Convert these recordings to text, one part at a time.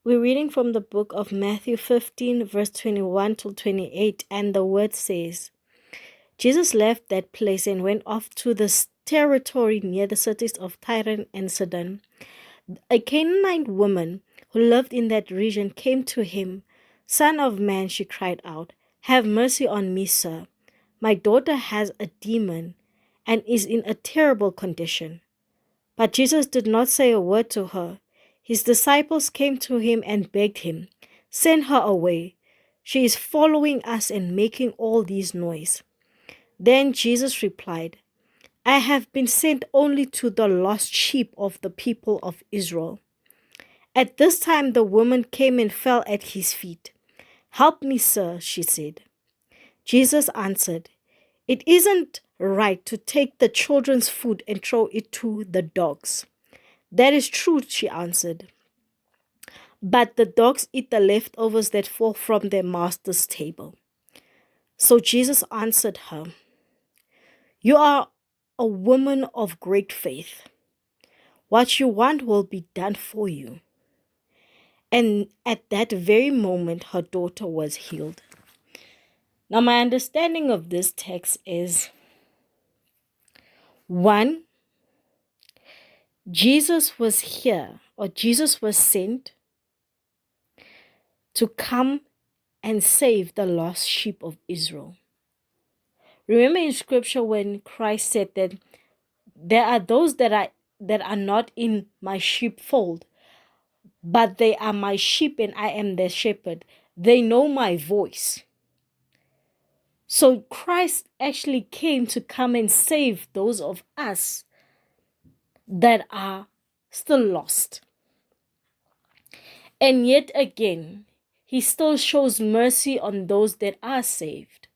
We're reading from the book of Matthew 15, verse 21 to 28, and the word says, Jesus left that place and went off to the territory near the cities of Tyre and Sidon. A Canaanite woman who lived in that region came to him. "Son of man," she cried out, "have mercy on me, sir. My daughter has a demon and is in a terrible condition." But Jesus did not say a word to her. His disciples came to him and begged him, "Send her away. She is following us and making all this noise." Then Jesus replied, "I have been sent only to the lost sheep of the people of Israel." At this time the woman came and fell at his feet. "Help me, sir," she said. Jesus answered, "It isn't right to take the children's food and throw it to the dogs." "That is true," she answered. "But the dogs eat the leftovers that fall from their master's table." So Jesus answered her, "You are a woman of great faith. What you want will be done for you." And at that very moment, her daughter was healed. Now, my understanding of this text is, one, Jesus was here, or Jesus was sent to come and save the lost sheep of Israel. Remember in scripture when Christ said that there are those that are not in my sheepfold, but they are my sheep and I am their shepherd. They know my voice. So Christ actually came to come and save those of us that are still lost. And yet again, he still shows mercy on those that are saved.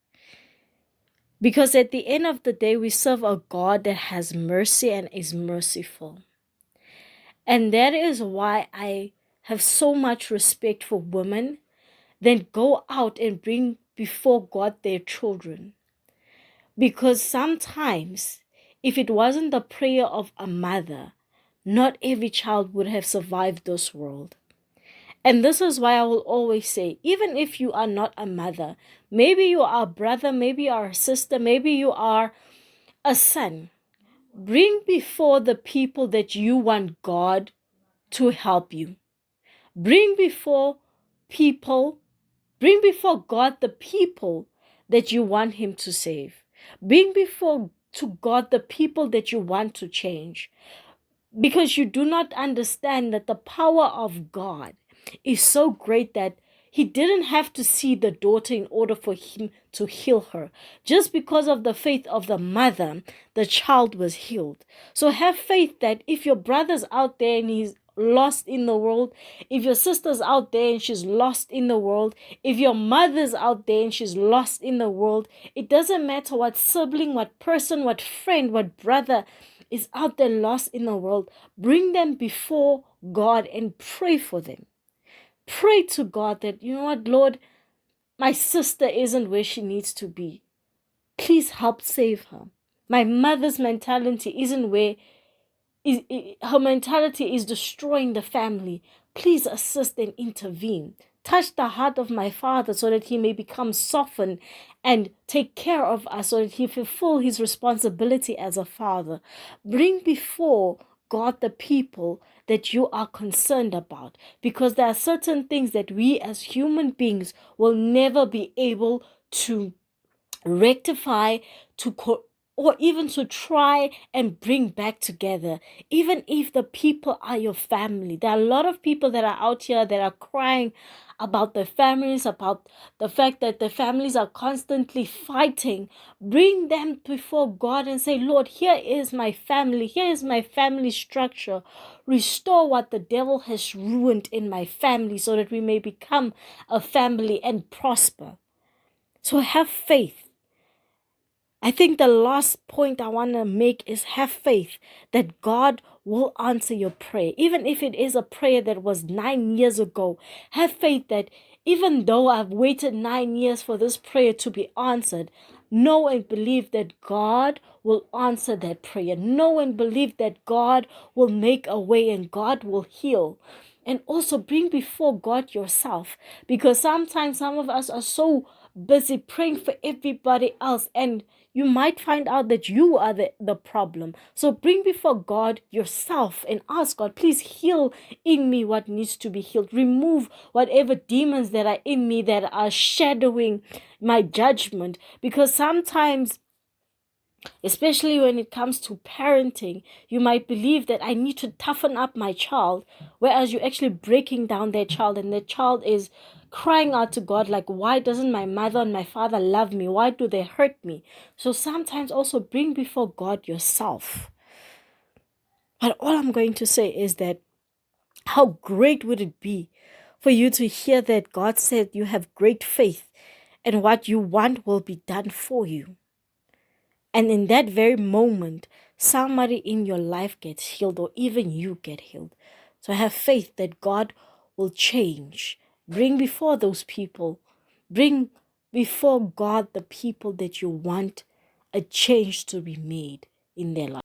Because at the end of the day, we serve a God that has mercy and is merciful. And that is why I have so much respect for women that go out and bring before God their children. Because sometimes, if it wasn't the prayer of a mother, not every child would have survived this world. And this is why I will always say, even if you are not a mother, maybe you are a brother, maybe you are a sister, maybe you are a son, bring before the people that you want God to help you. Bring before God the people that you want him to save. Bring before to God the people that you want to change. Because you do not understand that the power of God is so great that he didn't have to see the daughter in order for him to heal her. Just because of the faith of the mother, the child was healed. So have faith that if your brother's out there and he's lost in the world, if your sister's out there and she's lost in the world, if your mother's out there and she's lost in the world, it doesn't matter what sibling, what person, what friend, what brother is out there lost in the world, bring them before God and pray for them. Pray to God that, you know what, Lord, my sister isn't where she needs to be. Please help save her. My mother's mentality isn't where her mentality is destroying the family. Please assist and intervene. Touch the heart of my father so that he may become softened and take care of us so that he fulfill his responsibility as a father. Bring before God the people that you are concerned about, because there are certain things that we as human beings will never be able to rectify, or even to try and bring back together, even if the people are your family. There are a lot of people that are out here that are crying about their families, about the fact that their families are constantly fighting. Bring them before God and say, "Lord, here is my family. Here is my family structure. Restore what the devil has ruined in my family so that we may become a family and prosper." So have faith. I think the last point I want to make is have faith that God will answer your prayer. Even if it is a prayer that was 9 years ago, have faith that even though I've waited 9 years for this prayer to be answered, know and believe that God will answer that prayer. Know and believe that God will make a way and God will heal. And also bring before God yourself, because sometimes some of us are so busy praying for everybody else, and you might find out that you are the problem. So bring before God yourself and ask God, please heal in me what needs to be healed. Remove whatever demons that are in me that are shadowing my judgment. Because sometimes, especially when it comes to parenting, you might believe that I need to toughen up my child, whereas you're actually breaking down their child, and the child is crying out to God, like, why doesn't my mother and my father love me? Why do they hurt me? So sometimes also bring before God yourself. But all I'm going to say is that how great would it be for you to hear that God said you have great faith and what you want will be done for you. And in that very moment, somebody in your life gets healed, or even you get healed. So have faith that God will change. Bring before those people. Bring before God the people that you want a change to be made in their life.